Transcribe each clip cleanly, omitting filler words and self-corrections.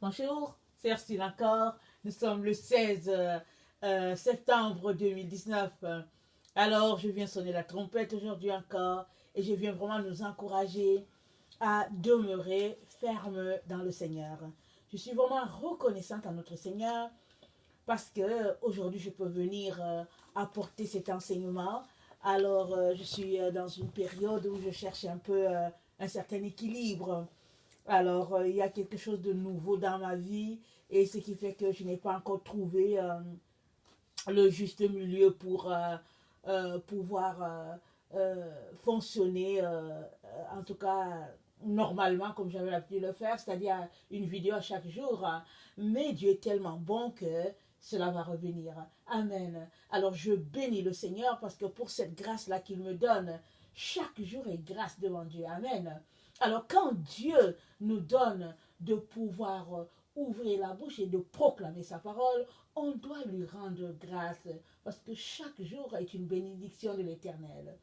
Bonjour, c'est Erstine encore. Nous sommes le 16 septembre 2019. Alors, je viens sonner la trompette aujourd'hui encore et je viens vraiment nous encourager à demeurer ferme dans le Seigneur. Je suis vraiment reconnaissante à notre Seigneur parce que aujourd'hui je peux venir apporter cet enseignement. Alors, je suis dans une période où je cherche un peu un certain équilibre. Alors, il y a quelque chose de nouveau dans ma vie et ce qui fait que je n'ai pas encore trouvé le juste milieu pour pouvoir fonctionner, en tout cas normalement comme j'avais l'habitude de le faire, c'est-à-dire une vidéo à chaque jour. Mais Dieu est tellement bon que cela va revenir. Amen. Alors, je bénis le Seigneur parce que pour cette grâce-là qu'il me donne, chaque jour est grâce devant Dieu. Amen. Alors quand Dieu nous donne de pouvoir ouvrir la bouche et de proclamer sa parole, on doit lui rendre grâce parce que chaque jour est une bénédiction de l'Éternel.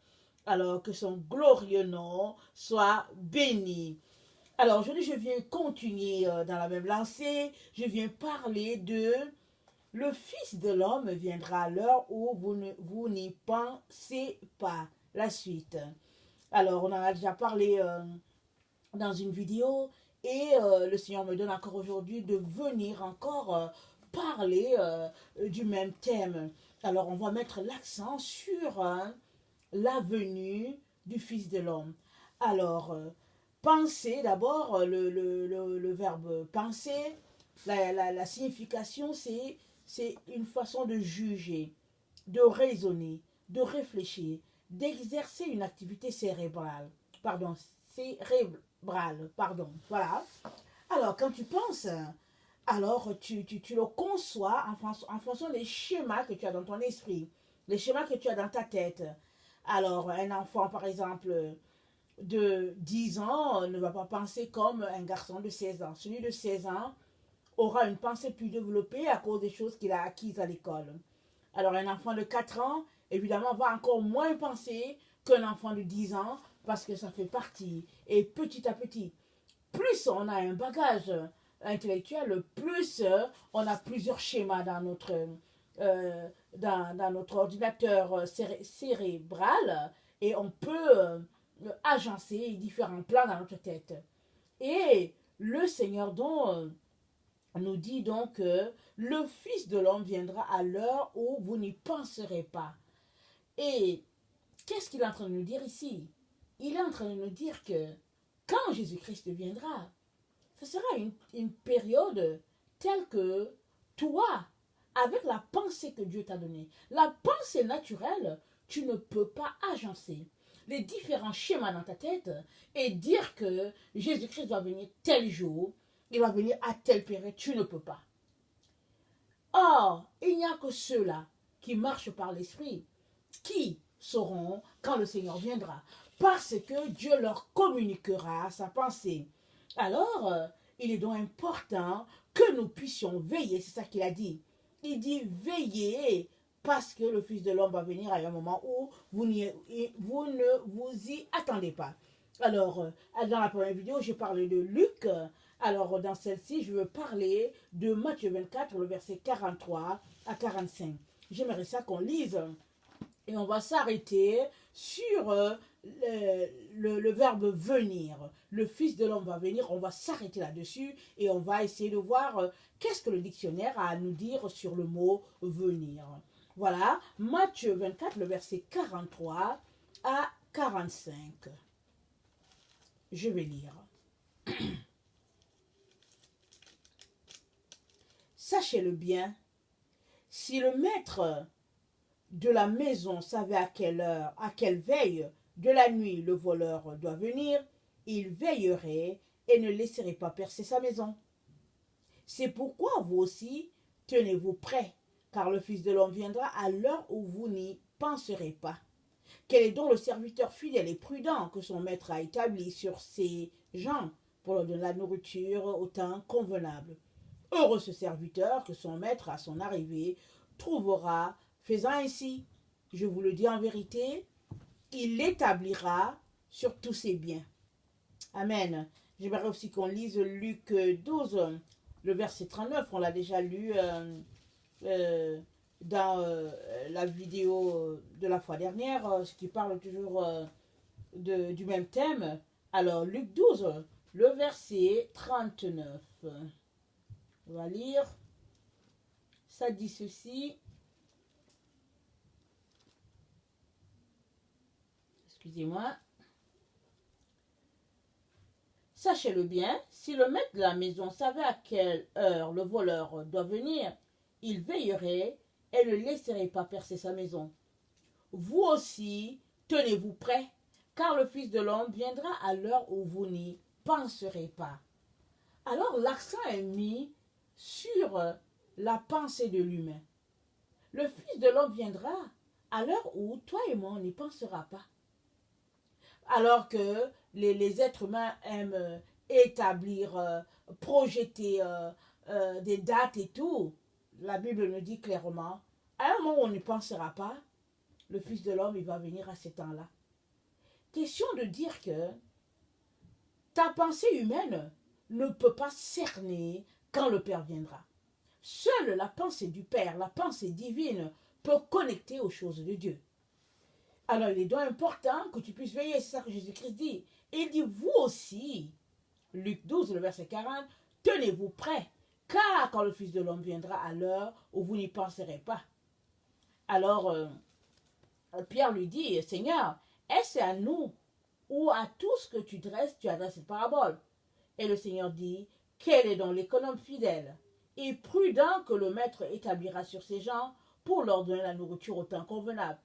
Alors que son glorieux nom soit béni. Alors aujourd'hui je viens continuer dans la même lancée, je viens parler de le Fils de l'homme viendra à l'heure où vous n'y pensez pas. La suite. Alors on en a déjà parlé dans une vidéo et le Seigneur me donne encore aujourd'hui de venir encore parler du même thème. Alors on va mettre l'accent sur la venue du Fils de l'homme. Alors, penser d'abord, le verbe penser, la signification c'est une façon de juger, de raisonner, de réfléchir, d'exercer une activité cérébrale. Pardon, pardon, voilà. Alors, quand tu penses, alors tu le conçois en fonction des schémas que tu as dans ton esprit, les schémas que tu as dans ta tête. Alors, un enfant, par exemple, de 10 ans ne va pas penser comme un garçon de 16 ans. Celui de 16 ans aura une pensée plus développée à cause des choses qu'il a acquises à l'école. Alors, un enfant de 4 ans, évidemment, va encore moins penser qu'un enfant de 10 ans parce que ça fait partie. Et petit à petit, plus on a un bagage intellectuel, plus on a plusieurs schémas dans notre ordinateur cérébral et on peut agencer différents plans dans notre tête. Et le Seigneur nous dit donc que le Fils de l'homme viendra à l'heure où vous n'y penserez pas. Et qu'est-ce qu'il est en train de nous dire ici? Il est en train de nous dire que quand Jésus-Christ viendra, ce sera une période telle que toi, avec la pensée que Dieu t'a donnée, la pensée naturelle, tu ne peux pas agencer les différents schémas dans ta tête et dire que Jésus-Christ va venir tel jour, il va venir à telle période, tu ne peux pas. Or, il n'y a que ceux-là qui marchent par l'Esprit qui sauront quand le Seigneur viendra, parce que Dieu leur communiquera sa pensée. Alors, il est donc important que nous puissions veiller, c'est ça qu'il a dit. Il dit veillez parce que le Fils de l'homme va venir à un moment où vous ne vous y attendez pas. Alors, dans la première vidéo, j'ai parlé de Luc. Alors, dans celle-ci, je veux parler de Matthieu 24, le verset 43 à 45. J'aimerais ça qu'on lise. Et on va s'arrêter sur le verbe venir. Le Fils de l'homme va venir, on va s'arrêter là-dessus et on va essayer de voir qu'est-ce que le dictionnaire a à nous dire sur le mot venir. Voilà, Matthieu 24, le verset 43 à 45. Je vais lire. Sachez-le bien, si le maître de la maison savait à quelle heure, à quelle veille de la nuit le voleur doit venir, il veillerait et ne laisserait pas percer sa maison. C'est pourquoi vous aussi, tenez-vous prêts, car le Fils de l'homme viendra à l'heure où vous n'y penserez pas. Quel est donc le serviteur fidèle et prudent que son maître a établi sur ses gens pour leur donner la nourriture au temps convenable? Heureux ce serviteur que son maître, à son arrivée, trouvera faisant ainsi. Je vous le dis en vérité, il l'établira sur tous ses biens. Amen. J'aimerais aussi qu'on lise Luc 12, le verset 39, on l'a déjà lu dans la vidéo de la fois dernière, ce qui parle toujours du même thème. Alors, Luc 12, le verset 39. On va lire. Ça dit ceci. Excusez-moi. Sachez-le bien, si le maître de la maison savait à quelle heure le voleur doit venir, il veillerait et ne laisserait pas percer sa maison. Vous aussi, tenez-vous prêts, car le Fils de l'homme viendra à l'heure où vous n'y penserez pas. Alors l'accent est mis sur la pensée de l'humain. Le Fils de l'homme viendra à l'heure où toi et moi, on n'y pensera pas. Alors que les êtres humains aiment établir, projeter des dates et tout, la Bible nous dit clairement, à un moment où on n'y pensera pas, le Fils de l'homme, il va venir à ce temps-là. Question de dire que ta pensée humaine ne peut pas cerner quand le Père viendra. Seule la pensée du Père, la pensée divine, peut connecter aux choses de Dieu. Alors il est donc important que tu puisses veiller, c'est ça que Jésus-Christ dit. Il dit, vous aussi, Luc 12, le verset 40, tenez-vous prêts, car quand le Fils de l'homme viendra à l'heure où vous n'y penserez pas. Alors, Pierre lui dit, Seigneur, est-ce à nous ou à tous que tu adresses cette parabole? Et le Seigneur dit, quel est donc l'économe fidèle et prudent que le maître établira sur ses gens pour leur donner la nourriture au temps convenable?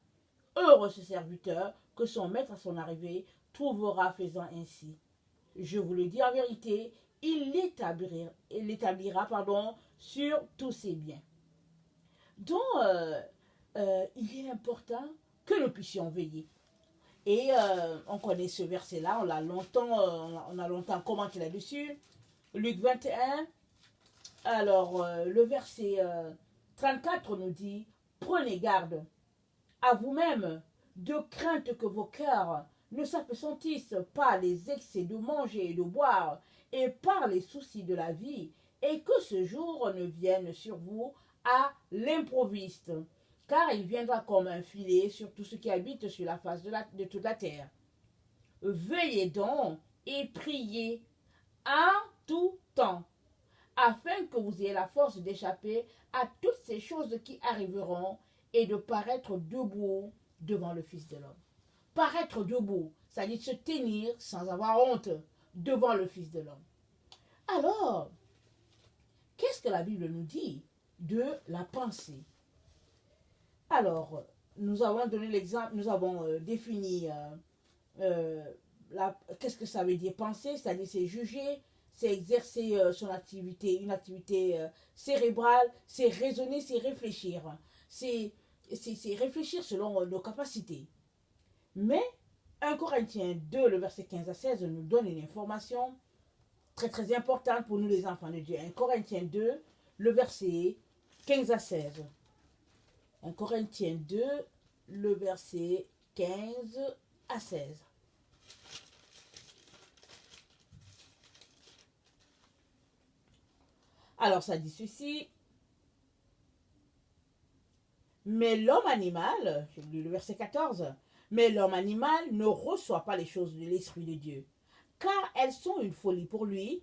Heureux ce serviteur que son maître à son arrivée trouvera faisant ainsi. Je vous le dis en vérité, il l'établira sur tous ses biens. Donc, il est important que nous puissions veiller. Et on connaît ce verset-là, on a longtemps commenté là-dessus. Luc 21, alors le verset 34 nous dit, prenez garde à vous-même, de crainte que vos cœurs ne s'apesantissent par les excès de manger et de boire, et par les soucis de la vie, et que ce jour ne vienne sur vous à l'improviste, car il viendra comme un filet sur tout ce qui habite sur la face de toute la terre. Veillez donc et priez en tout temps, afin que vous ayez la force d'échapper à toutes ces choses qui arriveront et de paraître debout devant le Fils de l'homme. Paraître debout, c'est-à-dire se tenir sans avoir honte devant le Fils de l'homme. Alors, qu'est-ce que la Bible nous dit de la pensée? Alors, nous avons donné l'exemple, nous avons défini qu'est-ce que ça veut dire penser, c'est-à-dire c'est juger, c'est exercer une activité cérébrale, c'est raisonner, c'est réfléchir. C'est réfléchir selon nos capacités. Mais 1 Corinthiens 2, le verset 15 à 16, nous donne une information très très importante pour nous les enfants de Dieu. 1 Corinthiens 2, le verset 15 à 16. 1 Corinthiens 2, le verset 15 à 16. Alors ça dit ceci. Mais l'homme animal, j'ai lu le verset 14, mais l'homme animal ne reçoit pas les choses de l'Esprit de Dieu, car elles sont une folie pour lui,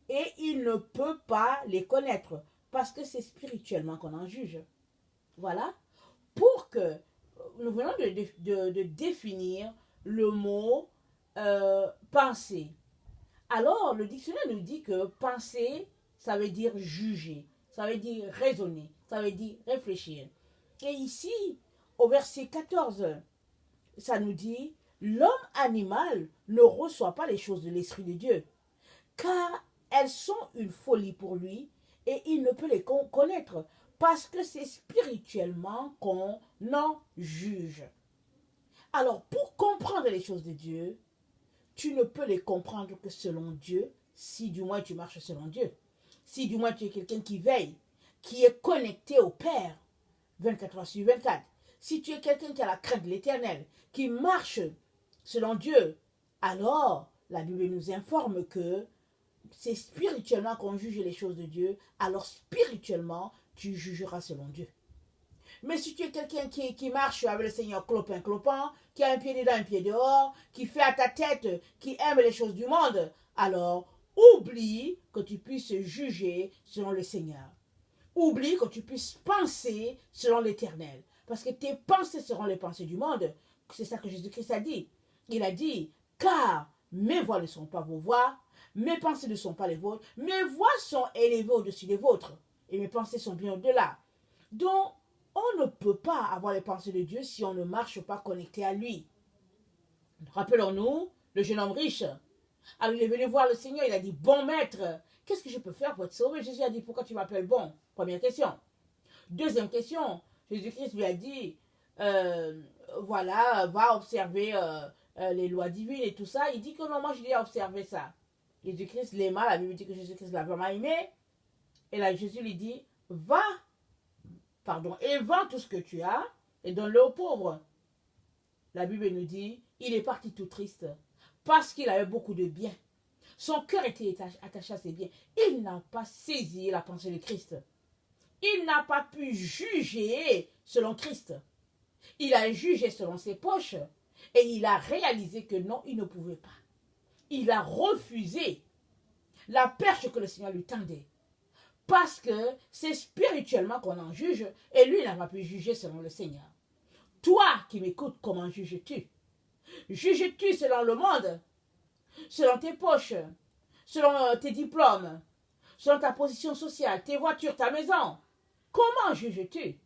et il ne peut pas les connaître, parce que c'est spirituellement qu'on en juge. Voilà. Pour que nous venons de définir le mot penser. Alors, le dictionnaire nous dit que penser, ça veut dire juger, ça veut dire raisonner, ça veut dire réfléchir. Et ici, au verset 14, ça nous dit, l'homme animal ne reçoit pas les choses de l'Esprit de Dieu, car elles sont une folie pour lui et il ne peut les connaître, parce que c'est spirituellement qu'on en juge. Alors, pour comprendre les choses de Dieu, tu ne peux les comprendre que selon Dieu, si du moins tu marches selon Dieu. Si du moins tu es quelqu'un qui veille, qui est connecté au Père, 24 heures sur 24. Si tu es quelqu'un qui a la crainte de l'Éternel, qui marche selon Dieu, alors la Bible nous informe que c'est spirituellement qu'on juge les choses de Dieu, alors spirituellement, tu jugeras selon Dieu. Mais si tu es quelqu'un qui marche avec le Seigneur clopin, qui a un pied dedans, un pied dehors, qui fait à ta tête, qui aime les choses du monde, alors oublie que tu puisses juger selon le Seigneur. Oublie que tu puisses penser selon l'Éternel. Parce que tes pensées seront les pensées du monde. C'est ça que Jésus-Christ a dit. Il a dit, car mes voix ne sont pas vos voix, mes pensées ne sont pas les vôtres, mes voix sont élevées au-dessus des vôtres, et mes pensées sont bien au-delà. Donc, on ne peut pas avoir les pensées de Dieu si on ne marche pas connecté à lui. Rappelons-nous, le jeune homme riche. Alors il est venu voir le Seigneur, il a dit, bon maître, qu'est-ce que je peux faire pour être sauvé? Jésus a dit, pourquoi tu m'appelles bon? Première question. Deuxième question, Jésus-Christ lui a dit, voilà, va observer les lois divines et tout ça. Il dit que non, moi je lui ai observé ça. Jésus-Christ l'aima, la Bible dit que Jésus-Christ l'a vraiment aimé. Et là, Jésus lui dit, va, et vends tout ce que tu as et donne-le aux pauvres. La Bible nous dit, il est parti tout triste parce qu'il avait beaucoup de biens. Son cœur était attaché à ses biens. Il n'a pas saisi la pensée de Christ. Il n'a pas pu juger selon Christ. Il a jugé selon ses poches et il a réalisé que non, il ne pouvait pas. Il a refusé la perche que le Seigneur lui tendait. Parce que c'est spirituellement qu'on en juge et lui n'a pas pu juger selon le Seigneur. Toi qui m'écoutes, comment juges-tu? Juges-tu selon le monde, selon tes poches, selon tes diplômes, selon ta position sociale, tes voitures, ta maison? Comment juges-tu?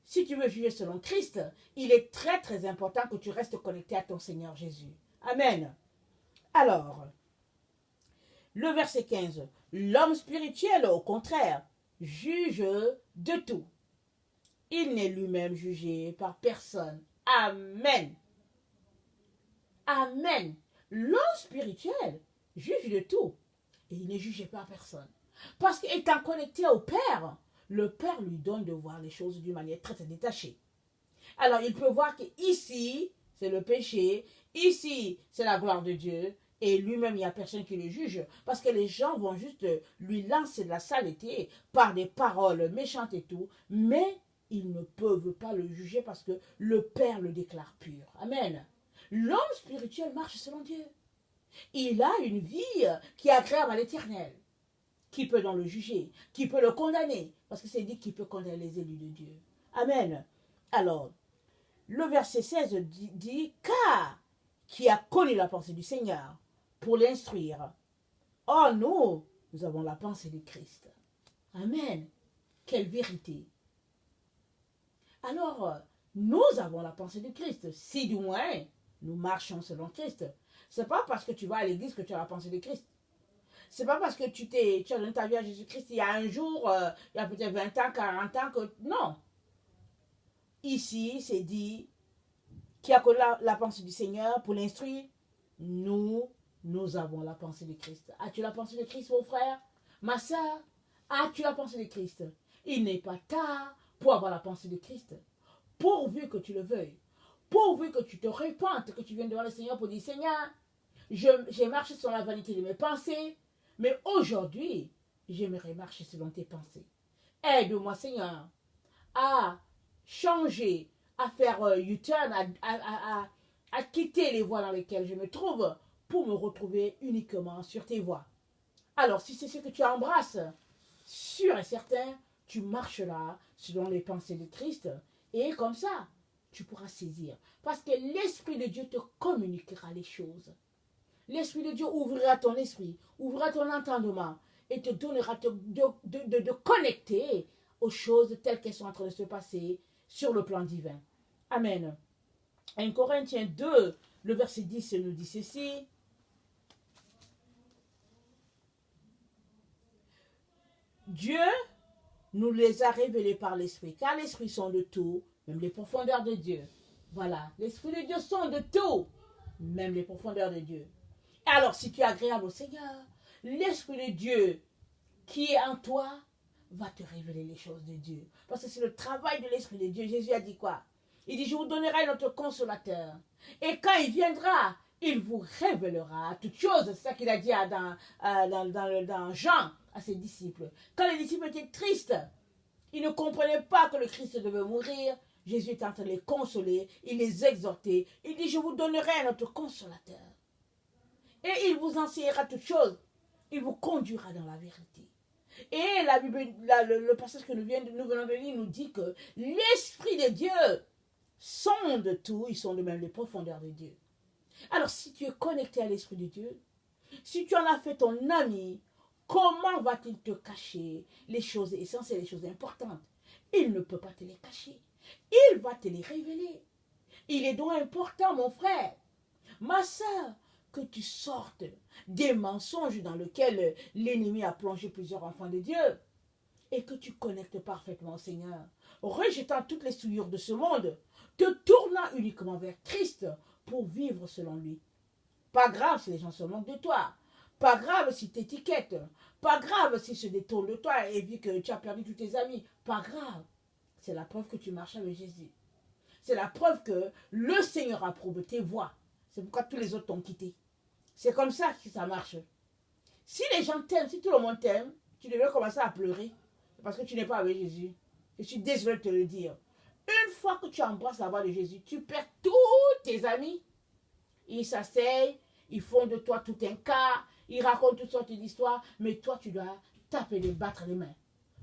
Si tu veux juger selon Christ, il est très très important que tu restes connecté à ton Seigneur Jésus. Amen. Alors, le verset 15. L'homme spirituel, au contraire, juge de tout. Il n'est lui-même jugé par personne. Amen. Amen. L'homme spirituel juge de tout. Et il n'est jugé par personne. Parce qu'étant connecté au Père, le Père lui donne de voir les choses d'une manière très, très détachée. Alors, il peut voir qu'ici, c'est le péché. Ici, c'est la gloire de Dieu. Et lui-même, il n'y a personne qui le juge. Parce que les gens vont juste lui lancer de la saleté par des paroles méchantes et tout. Mais ils ne peuvent pas le juger parce que le Père le déclare pur. Amen. L'homme spirituel marche selon Dieu. Il a une vie qui est agréable à l'Éternel. Qui peut donc le juger? Qui peut le condamner? Parce que c'est dit qu'il peut condamner les élus de Dieu. Amen. Alors, le verset 16 dit, car qui a connu la pensée du Seigneur pour l'instruire. Oh, nous avons la pensée de Christ. Amen. Quelle vérité. Alors, nous avons la pensée de Christ. Si du moins, nous marchons selon Christ. C'est pas parce que tu vas à l'église que tu as la pensée de Christ. C'est pas parce que tu as donné ta vie à Jésus-Christ il y a un jour, il y a peut-être 20 ans, 40 ans que... Non. Ici, c'est dit, qui a connu la pensée du Seigneur pour l'instruire, nous avons la pensée de Christ. As-tu la pensée de Christ, mon frère? Ma soeur, as-tu la pensée de Christ? Il n'est pas tard pour avoir la pensée de Christ. Pourvu que tu le veuilles. Pourvu que tu te repentes, que tu viennes devant le Seigneur pour dire, Seigneur, j'ai marché sur la vanité de mes pensées, mais aujourd'hui, j'aimerais marcher selon tes pensées. Aide-moi, Seigneur, à changer, à faire U-turn, à quitter les voies dans lesquelles je me trouve pour me retrouver uniquement sur tes voies. Alors, si c'est ce que tu embrasses, sûr et certain, tu marcheras selon les pensées de Christ et comme ça, tu pourras saisir. Parce que l'Esprit de Dieu te communiquera les choses. L'Esprit de Dieu ouvrira ton esprit, ouvrira ton entendement et te donnera de connecter aux choses telles qu'elles sont en train de se passer sur le plan divin. Amen. 1 Corinthiens 2, le verset 10 nous dit ceci. Dieu nous les a révélés par l'Esprit, car l'Esprit sont de tout, même les profondeurs de Dieu. Voilà, l'Esprit de Dieu sont de tout, même les profondeurs de Dieu. Alors, si tu es agréable au Seigneur, l'Esprit de Dieu qui est en toi va te révéler les choses de Dieu. Parce que c'est le travail de l'Esprit de Dieu. Jésus a dit quoi? Il dit, je vous donnerai notre consolateur. Et quand il viendra, Il vous révélera toutes choses. C'est ça qu'il a dit dans Jean à ses disciples. Quand les disciples étaient tristes, ils ne comprenaient pas que le Christ devait mourir. Jésus était en train de les consoler, il les exhortait. Il dit, je vous donnerai un autre consolateur. Et il vous enseignera toutes choses. Il vous conduira dans la vérité. Et la Bible, le passage que nous venons de lire nous dit que l'Esprit de Dieu sonde tout, ils sont de même les profondeurs de Dieu. Alors si tu es connecté à l'Esprit de Dieu, si tu en as fait ton ami, comment va-t-il te cacher les choses essentielles, les choses importantes? Il ne peut pas te les cacher. Il va te les révéler. Il est donc important, mon frère, ma soeur, que tu sortes des mensonges dans lesquels l'ennemi a plongé plusieurs enfants de Dieu et que tu connectes parfaitement au Seigneur, rejetant toutes les souillures de ce monde, te tournant uniquement vers Christ pour vivre selon lui. Pas grave si les gens se moquent de toi, pas grave si tu t'étiquettes, pas grave s'ils se détournent de toi et vu que tu as perdu tous tes amis, pas grave. C'est la preuve que tu marches avec Jésus. C'est la preuve que le Seigneur approuve tes voies. C'est pourquoi tous les autres t'ont quitté. C'est comme ça que ça marche. Si les gens t'aiment, si tout le monde t'aime, tu devrais commencer à pleurer. Parce que tu n'es pas avec Jésus. Je suis désolée de te le dire. Une fois que tu embrasses la voix de Jésus, tu perds tous tes amis. Ils s'asseyent, ils font de toi tout un cas, ils racontent toutes sortes d'histoires, mais toi tu dois taper les battre les mains,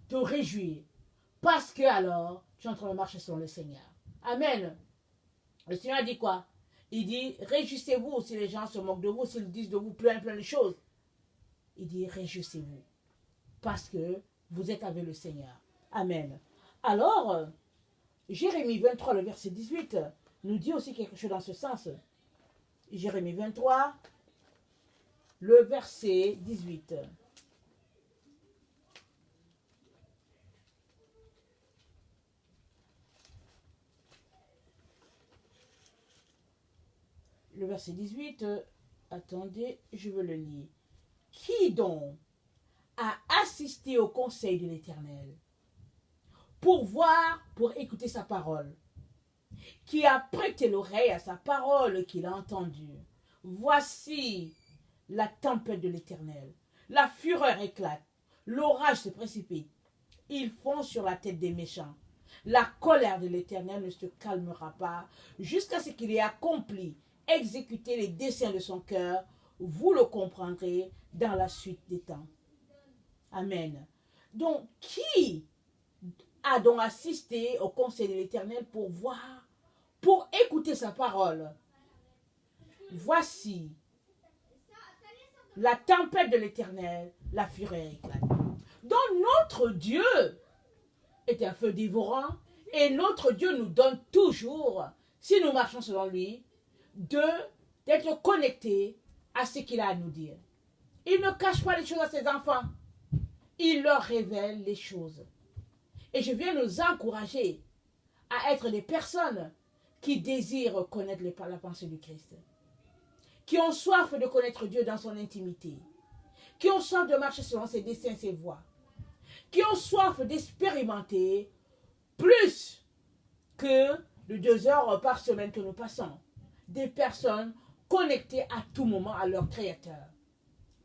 te réjouir. Parce que alors, tu es en train de marcher selon le Seigneur. Amen. Le Seigneur dit quoi? Il dit, réjouissez-vous si les gens se moquent de vous, s'ils disent de vous plein de choses. Il dit, réjouissez-vous. Parce que vous êtes avec le Seigneur. Amen. Alors, Jérémie 23, le verset 18, nous dit aussi quelque chose dans ce sens. Jérémie 23, le verset 18. Le verset 18, attendez, je veux le lire. Qui donc a assisté au conseil de l'Éternel pour voir, pour écouter sa parole? Qui a prêté l'oreille à sa parole qu'il a entendue? Voici la tempête de l'Éternel. La fureur éclate, l'orage se précipite. Ils font sur la tête des méchants. La colère de l'Éternel ne se calmera pas jusqu'à ce qu'il ait accompli, exécuté les desseins de son cœur. Vous le comprendrez dans la suite des temps. Amen. Donc, qui a donc assisté au conseil de l'Éternel pour voir, pour écouter sa parole? Voici la tempête de l'Éternel, la fureur éclate. Donc notre Dieu est un feu dévorant et notre Dieu nous donne toujours, si nous marchons selon lui, d'être connectés à ce qu'il a à nous dire. Il ne cache pas les choses à ses enfants. Il leur révèle les choses. Et je viens nous encourager à être des personnes qui désirent connaître la pensée du Christ, qui ont soif de connaître Dieu dans son intimité, qui ont soif de marcher selon ses desseins, ses voies, qui ont soif d'expérimenter plus que de 2 heures par semaine que nous passons, des personnes connectées à tout moment à leur Créateur.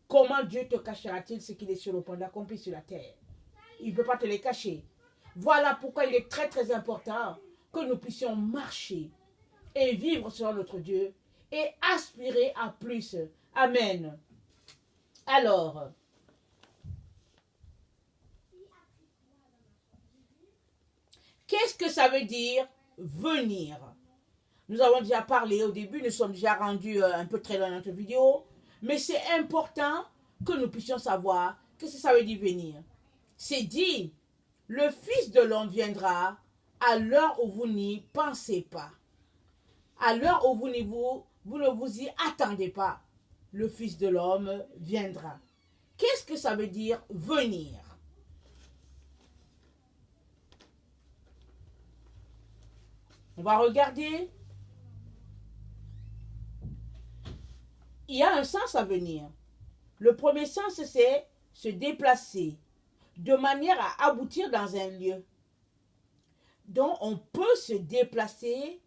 Comment Dieu te cachera-t-il ce qu'il est sur le point d'accomplir sur la terre? Il ne peut pas te les cacher. Voilà pourquoi il est très très important que nous puissions marcher et vivre selon notre Dieu et aspirer à plus. Amen. Alors, qu'est-ce que ça veut dire venir? Nous avons déjà parlé au début, nous sommes déjà rendus un peu très loin dans notre vidéo, mais c'est important que nous puissions savoir qu'est-ce que ça veut dire venir. C'est dit, le Fils de l'homme viendra à l'heure où vous n'y pensez pas. À l'heure où vous ne vous y attendez pas. Le Fils de l'homme viendra. Qu'est-ce que ça veut dire venir? On va regarder. Il y a un sens à venir. Le premier sens, c'est se déplacer de manière à aboutir dans un lieu. Donc, on peut se déplacer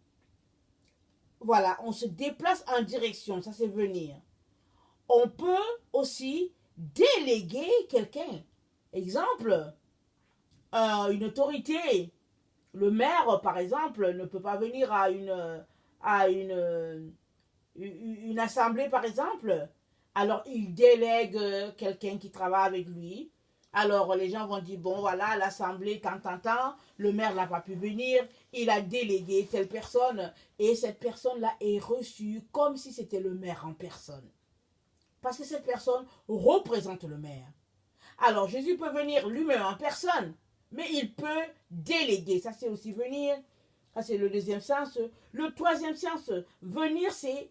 voilà, on se déplace en direction, ça c'est venir. On peut aussi déléguer quelqu'un. Exemple, une autorité. Le maire, par exemple, ne peut pas venir à une assemblée, par exemple. Alors, il délègue quelqu'un qui travaille avec lui. Alors, les gens vont dire, bon, voilà, l'assemblée, tant, le maire n'a pas pu venir, il a délégué telle personne, et cette personne-là est reçue comme si c'était le maire en personne. Parce que cette personne représente le maire. Alors, Jésus peut venir lui-même en personne, mais il peut déléguer. Ça, c'est aussi venir. Ça, c'est le deuxième sens. Le troisième sens, venir, c'est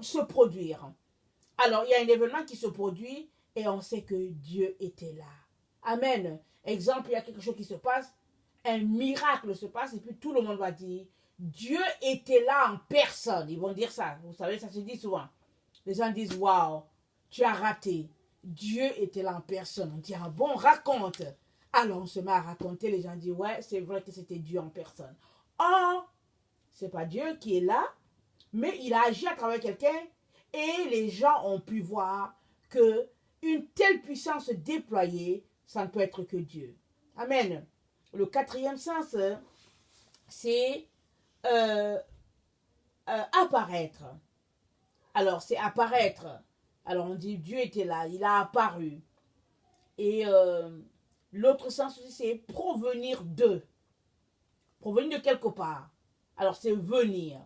se produire. Alors, il y a un événement qui se produit et on sait que Dieu était là. Amen. Exemple, il y a quelque chose qui se passe, un miracle se passe et puis tout le monde va dire, Dieu était là en personne. Ils vont dire ça. Vous savez, ça se dit souvent. Les gens disent, waouh, tu as raté. Dieu était là en personne. On dit, ah bon, raconte. Alors on se met à raconter, les gens disent, ouais, c'est vrai que c'était Dieu en personne. Or, c'est pas Dieu qui est là, mais il a agi à travers quelqu'un et les gens ont pu voir que une telle puissance déployée, ça ne peut être que Dieu. Amen. Le quatrième sens, c'est apparaître. Alors, c'est apparaître. Alors, on dit Dieu était là, il a apparu. Et l'autre sens aussi, c'est provenir de. Provenir de quelque part. Alors, c'est venir.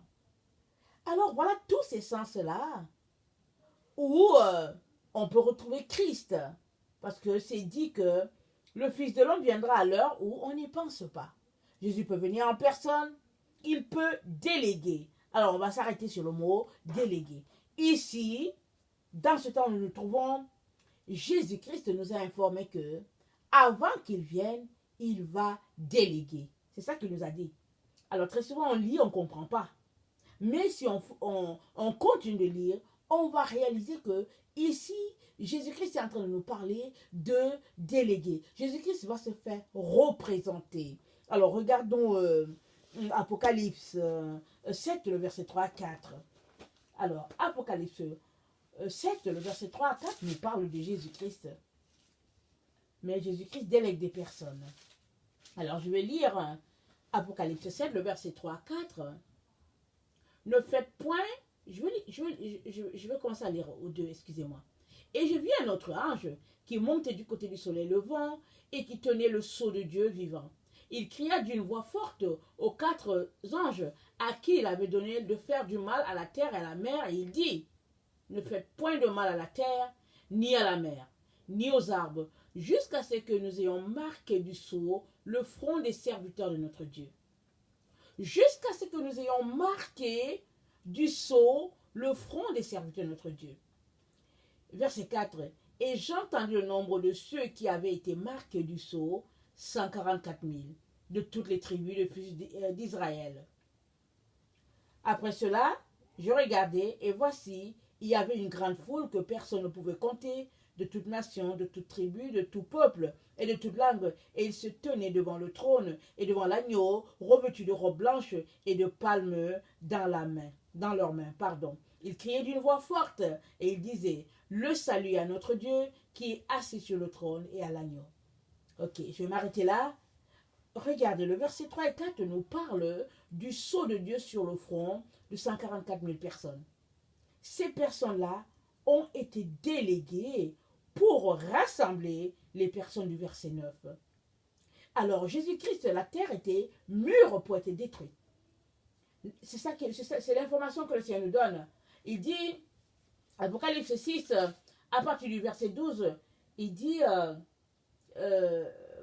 Alors, voilà tous ces sens-là où on peut retrouver Christ. Parce que c'est dit que le Fils de l'homme viendra à l'heure où on n'y pense pas. Jésus peut venir en personne, il peut déléguer. Alors, on va s'arrêter sur le mot déléguer. Ici, dans ce temps où nous nous trouvons, Jésus-Christ nous a informé que avant qu'il vienne, il va déléguer. C'est ça qu'il nous a dit. Alors, très souvent, on lit, on ne comprend pas. Mais si on continue de lire, on va réaliser que ici, Jésus-Christ est en train de nous parler de déléguer. Jésus-Christ va se faire représenter. Alors, regardons Apocalypse 7, le verset 3 à 4. Alors, Apocalypse 7, le verset 3 à 4 nous parle de Jésus-Christ. Mais Jésus-Christ délègue des personnes. Alors, je vais lire Apocalypse 7, le verset 3 à 4. Ne faites point, je vais commencer à lire au 2, excusez-moi. Et je vis un autre ange qui montait du côté du soleil levant et qui tenait le sceau de Dieu vivant. Il cria d'une voix forte aux 4 anges à qui il avait donné de faire du mal à la terre et à la mer, et il dit, ne faites point de mal à la terre, ni à la mer, ni aux arbres, jusqu'à ce que nous ayons marqué du sceau le front des serviteurs de notre Dieu. Jusqu'à ce que nous ayons marqué du sceau le front des serviteurs de notre Dieu. Verset 4. Et j'entendis le nombre de ceux qui avaient été marqués du sceau, 144 000, de toutes les tribus de fils d'Israël. Après cela, je regardais, et voici, il y avait une grande foule que personne ne pouvait compter, de toute nation, de toute tribu, de tout peuple et de toute langue, et ils se tenaient devant le trône et devant l'agneau, revêtus de robes blanches et de palmes dans leurs mains. Ils criaient d'une voix forte, et ils disaient, le salut à notre Dieu qui est assis sur le trône et à l'agneau. Ok, je vais m'arrêter là. Regardez, le verset 3 et 4 nous parle du sceau de Dieu sur le front de 144 000 personnes. Ces personnes-là ont été déléguées pour rassembler les personnes du verset 9. Alors, Jésus-Christ, la terre était mûre pour être détruite. C'est l'information que le Seigneur nous donne. Il dit, Apocalypse 6, à partir du verset 12, il dit,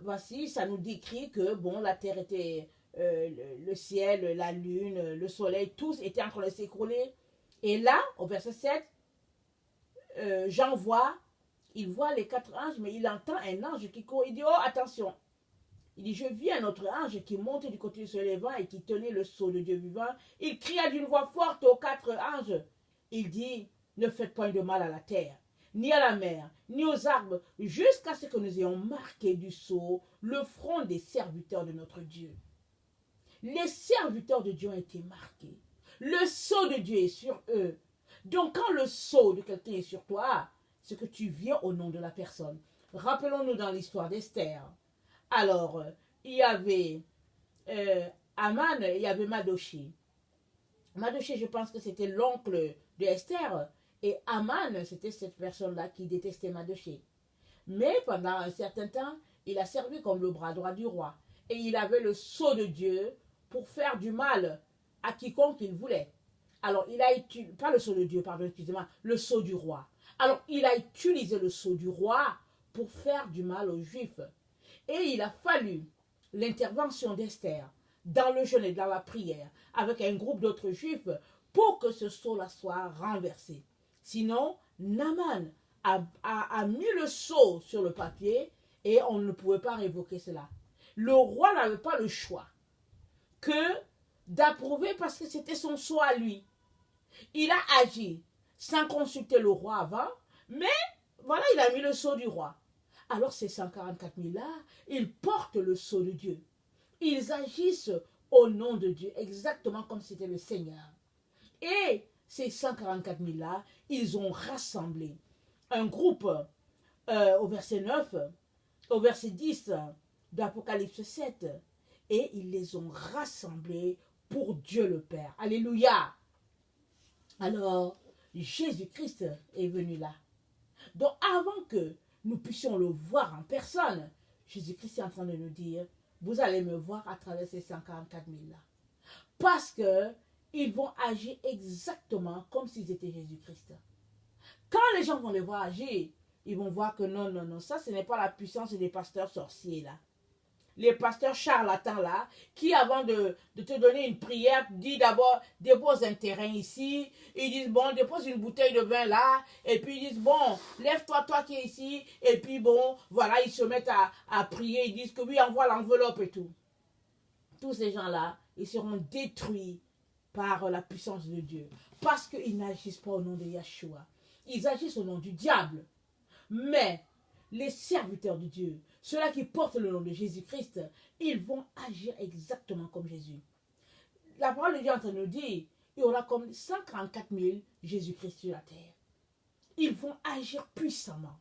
voici, ça nous décrit que, bon, la terre était, le ciel, la lune, le soleil, tous étaient en train de s'écrouler. Et là, au verset 7, Jean il voit les 4 anges, mais il entend un ange qui court. Il dit, oh, attention. Il dit, je vis un autre ange qui montait du côté du soleil levant et qui tenait le sceau de Dieu vivant. Il cria d'une voix forte aux 4 anges. Il dit, ne faites point de mal à la terre, ni à la mer, ni aux arbres, jusqu'à ce que nous ayons marqué du sceau le front des serviteurs de notre Dieu. Les serviteurs de Dieu ont été marqués. Le sceau de Dieu est sur eux. Donc quand le sceau de quelqu'un est sur toi, c'est que tu viens au nom de la personne. Rappelons-nous dans l'histoire d'Esther. Alors, il y avait Aman, il y avait Madoché. Madoché, je pense que c'était l'oncle de Esther. Et Aman, c'était cette personne-là qui détestait Madoché. Mais pendant un certain temps, il a servi comme le bras droit du roi. Et il avait le sceau de Dieu pour faire du mal à quiconque il voulait. Alors, il a utilisé, pas le sceau de Dieu, pardon, excusez-moi, le sceau du roi. Alors, il a utilisé le sceau du roi pour faire du mal aux Juifs. Et il a fallu l'intervention d'Esther dans le jeûne et dans la prière avec un groupe d'autres Juifs pour que ce sceau-là soit renversé. Sinon, Naaman a mis le sceau sur le papier et on ne pouvait pas révoquer cela. Le roi n'avait pas le choix que d'approuver parce que c'était son sceau à lui. Il a agi sans consulter le roi avant, mais voilà, il a mis le sceau du roi. Alors ces 144 000-là, ils portent le sceau de Dieu. Ils agissent au nom de Dieu, exactement comme c'était le Seigneur. Et ces 144 000-là, ils ont rassemblé un groupe au verset 9, au verset 10 d'Apocalypse 7, et ils les ont rassemblés pour Dieu le Père. Alléluia! Alors, Jésus-Christ est venu là. Donc, avant que nous puissions le voir en personne, Jésus-Christ est en train de nous dire, vous allez me voir à travers ces 144 000-là. Parce qu'ils vont agir exactement comme s'ils étaient Jésus-Christ. Quand les gens vont les voir agir, ils vont voir que non, non, non, ça ce n'est pas la puissance des pasteurs sorciers là. Les pasteurs charlatans là, qui avant de te donner une prière, disent d'abord, dépose un terrain ici, ils disent, bon, dépose une bouteille de vin là, et puis ils disent, bon, lève-toi, toi qui es ici, et puis bon, voilà, ils se mettent à prier, ils disent que oui, envoie l'enveloppe et tout. Tous ces gens-là, ils seront détruits par la puissance de Dieu, parce qu'ils n'agissent pas au nom de Yeshua. Ils agissent au nom du diable. Mais les serviteurs de Dieu, ceux-là qui portent le nom de Jésus-Christ, ils vont agir exactement comme Jésus. La parole de Dieu est en train de nous dire, il y aura comme 144 000 Jésus-Christ sur la terre. Ils vont agir puissamment.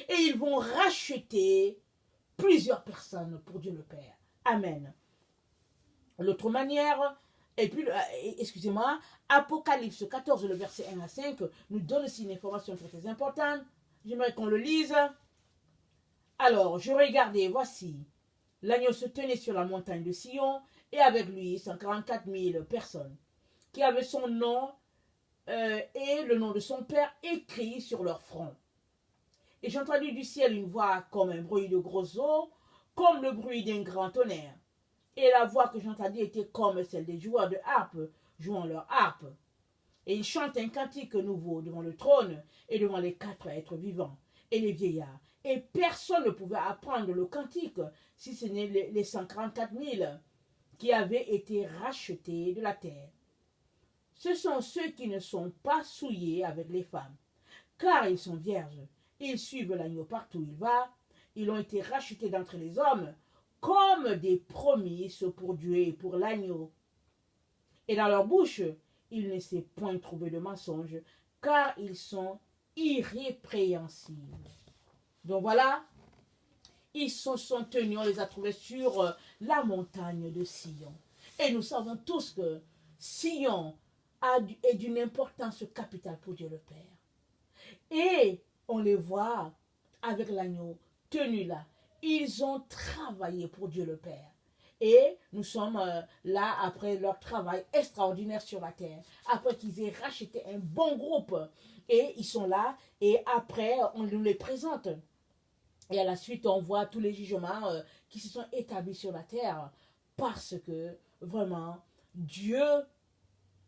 Et ils vont racheter plusieurs personnes pour Dieu le Père. Amen. L'autre manière, et puis, excusez-moi, Apocalypse 14, le verset 1 à 5, nous donne aussi une information très, très importante. J'aimerais qu'on le lise. Alors, je regardais, voici, l'agneau se tenait sur la montagne de Sion, et avec lui 144 000 personnes, qui avaient son nom et le nom de son Père écrit sur leur front. Et j'ai entendu du ciel une voix comme un bruit de gros eaux, comme le bruit d'un grand tonnerre. Et la voix que j'entendis était comme celle des joueurs de harpe jouant leur harpe. Et ils chantent un cantique nouveau devant le trône et devant les 4 êtres vivants et les vieillards. Et personne ne pouvait apprendre le cantique si ce n'est les 144 000 qui avaient été rachetés de la terre. Ce sont ceux qui ne sont pas souillés avec les femmes, car ils sont vierges. Ils suivent l'agneau partout où il va. Ils ont été rachetés d'entre les hommes comme des promises pour Dieu et pour l'agneau. Et dans leur bouche, il ne s'est point trouvé de mensonge, car ils sont irrépréhensibles. Donc voilà, ils se sont tenus, on les a trouvés sur la montagne de Sion. Et nous savons tous que Sion est d'une importance capitale pour Dieu le Père. Et on les voit avec l'agneau tenu là. Ils ont travaillé pour Dieu le Père. Et nous sommes là après leur travail extraordinaire sur la terre. Après qu'ils aient racheté un bon groupe. Et ils sont là. Et après, on nous les présente. Et à la suite, on voit tous les jugements qui se sont établis sur la terre. Parce que, vraiment, Dieu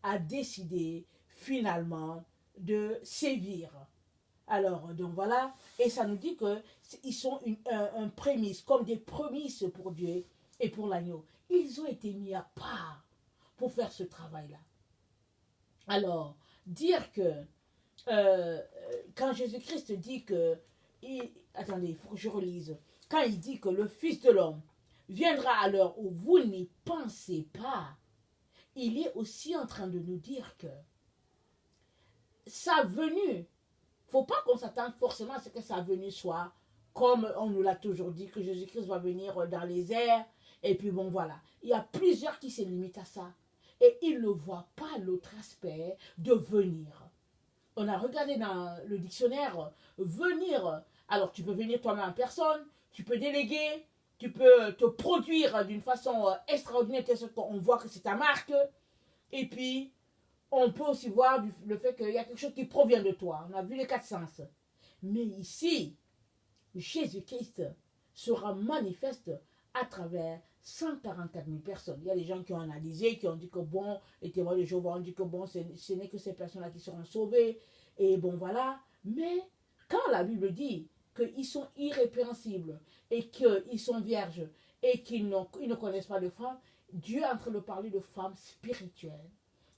a décidé finalement de sévir. Alors, donc voilà, et ça nous dit qu'ils sont un prémisse, comme des prémices pour Dieu et pour l'agneau. Ils ont été mis à part pour faire ce travail-là. Alors, dire que, quand Jésus-Christ dit que, attendez, il faut que je relise, quand il dit que le Fils de l'homme viendra à l'heure où vous n'y pensez pas, il est aussi en train de nous dire que sa venue, faut pas qu'on s'attende forcément à ce que sa venue soit comme on nous l'a toujours dit, que Jésus-Christ va venir dans les airs. Et puis bon, voilà. Il y a plusieurs qui se limitent à ça. Et ils ne voient pas l'autre aspect de venir. On a regardé dans le dictionnaire, venir. Alors, tu peux venir toi-même en personne, tu peux déléguer, tu peux te produire d'une façon extraordinaire, on voit que c'est ta marque. Et puis, on peut aussi voir le fait qu'il y a quelque chose qui provient de toi. On a vu les quatre sens. Mais ici, Jésus-Christ sera manifeste à travers 144 000 personnes. Il y a des gens qui ont analysé, qui ont dit que bon, les témoins de Jéhovah ont dit que bon, ce n'est que ces personnes-là qui seront sauvées. Et bon, voilà. Mais quand la Bible dit qu'ils sont irrépréhensibles et qu'ils sont vierges et qu'ils ne connaissent pas de femmes, Dieu est en train de parler de femmes spirituelles.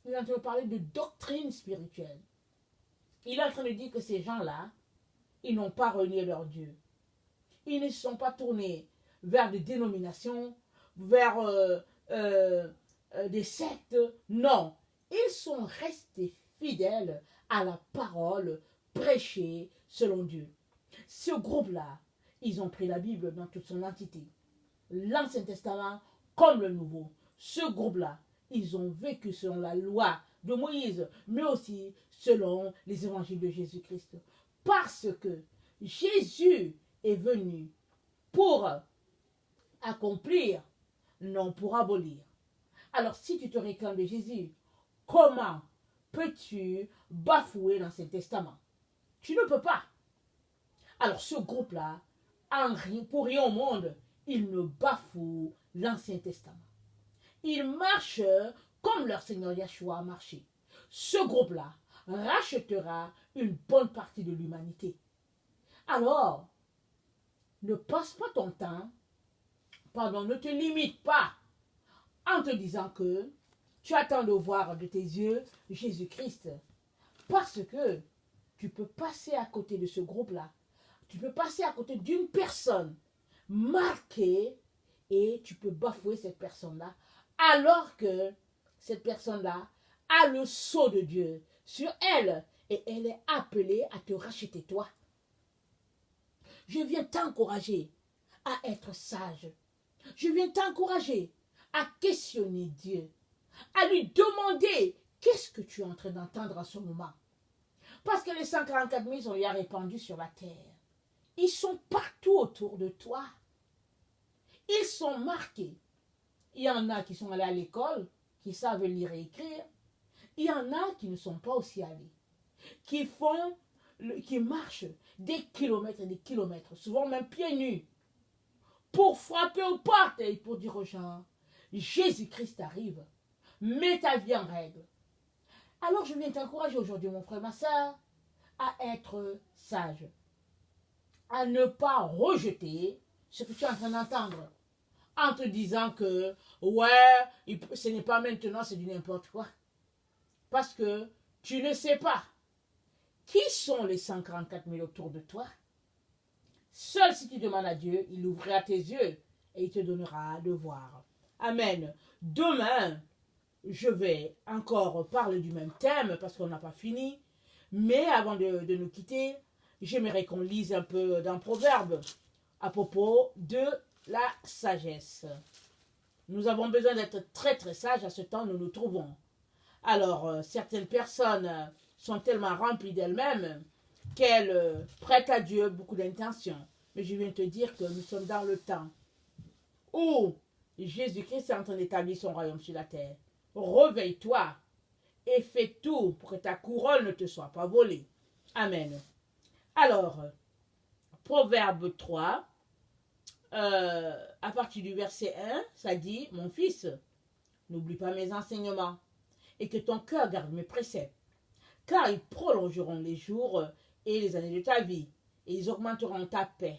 Il est en train de parler de doctrine spirituelle. Il est en train de dire que ces gens-là, ils n'ont pas renié leur Dieu. Ils ne se sont pas tournés vers des dénominations, vers des sectes. Non, ils sont restés fidèles à la parole prêchée selon Dieu. Ce groupe-là, ils ont pris la Bible dans toute son entité. L'Ancien Testament comme le Nouveau. Ce groupe-là, ils ont vécu selon la loi de Moïse, mais aussi selon les évangiles de Jésus-Christ. Parce que Jésus est venu pour accomplir, non pour abolir. Alors si tu te réclames de Jésus, comment peux-tu bafouer l'Ancien Testament? Tu ne peux pas. Alors ce groupe-là, pour rien au monde, il ne bafoue l'Ancien Testament. Ils marchent comme leur Seigneur Yeshua a marché. Ce groupe-là rachètera une bonne partie de l'humanité. Alors, ne passe pas ton temps, ne te limite pas en te disant que tu attends de voir de tes yeux Jésus-Christ. Parce que tu peux passer à côté de ce groupe-là. Tu peux passer à côté d'une personne marquée et tu peux bafouer cette personne-là alors que cette personne-là a le sceau de Dieu sur elle et elle est appelée à te racheter toi. Je viens t'encourager à être sage. Je viens t'encourager à questionner Dieu, à lui demander qu'est-ce que tu es en train d'entendre en ce moment. Parce que les 144 000 sont déjà répandus sur la terre. Ils sont partout autour de toi. Ils sont marqués. Il y en a qui sont allés à l'école, qui savent lire et écrire. Il y en a qui ne sont pas aussi allés, qui marchent des kilomètres et des kilomètres, souvent même pieds nus, pour frapper aux portes et pour dire aux gens, Jésus-Christ arrive, mets ta vie en règle. Alors je viens t'encourager aujourd'hui, mon frère, ma soeur, à être sage, à ne pas rejeter ce que tu es en train d'entendre, en te disant que, ouais, ce n'est pas maintenant, c'est du n'importe quoi. Parce que tu ne sais pas qui sont les 144 000 autour de toi. Seul si tu demandes à Dieu, il ouvrira tes yeux et il te donnera de voir. Amen. Demain, je vais encore parler du même thème parce qu'on n'a pas fini. Mais avant de nous quitter, j'aimerais qu'on lise un peu d'un proverbe à propos de la sagesse. Nous avons besoin d'être très très sages à ce temps où nous nous trouvons. Alors, certaines personnes sont tellement remplies d'elles-mêmes qu'elles prêtent à Dieu beaucoup d'intentions. Mais je viens te dire que nous sommes dans le temps où Jésus-Christ est en train d'établir son royaume sur la terre. Réveille-toi et fais tout pour que ta couronne ne te soit pas volée. Amen. Alors, Proverbe 3, à partir du verset 1, ça dit, « Mon fils, n'oublie pas mes enseignements et que ton cœur garde mes préceptes, car ils prolongeront les jours et les années de ta vie, et ils augmenteront ta paix.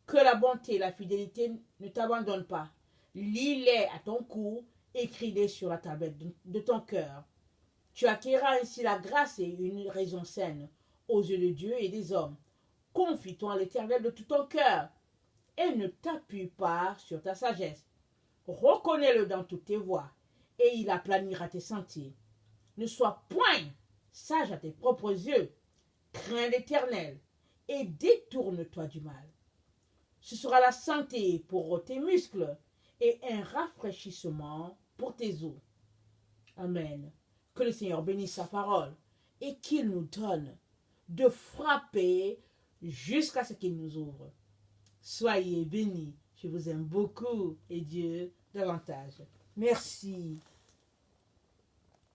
Que la bonté et la fidélité ne t'abandonnent pas. Lis-les à ton cou, écris-les sur la tablette de ton cœur. Tu acquerras ainsi la grâce et une raison saine aux yeux de Dieu et des hommes. Confie-toi en l'Éternel de tout ton cœur et ne t'appuie pas sur ta sagesse. Reconnais-le dans toutes tes voies et il aplanira tes sentiers. Ne sois point sage à tes propres yeux. Crains l'Éternel et détourne-toi du mal. Ce sera la santé pour tes muscles et un rafraîchissement pour tes os. Amen. Que le Seigneur bénisse sa parole et qu'il nous donne de frapper jusqu'à ce qu'il nous ouvre. Soyez bénis. Je vous aime beaucoup et Dieu davantage. Merci.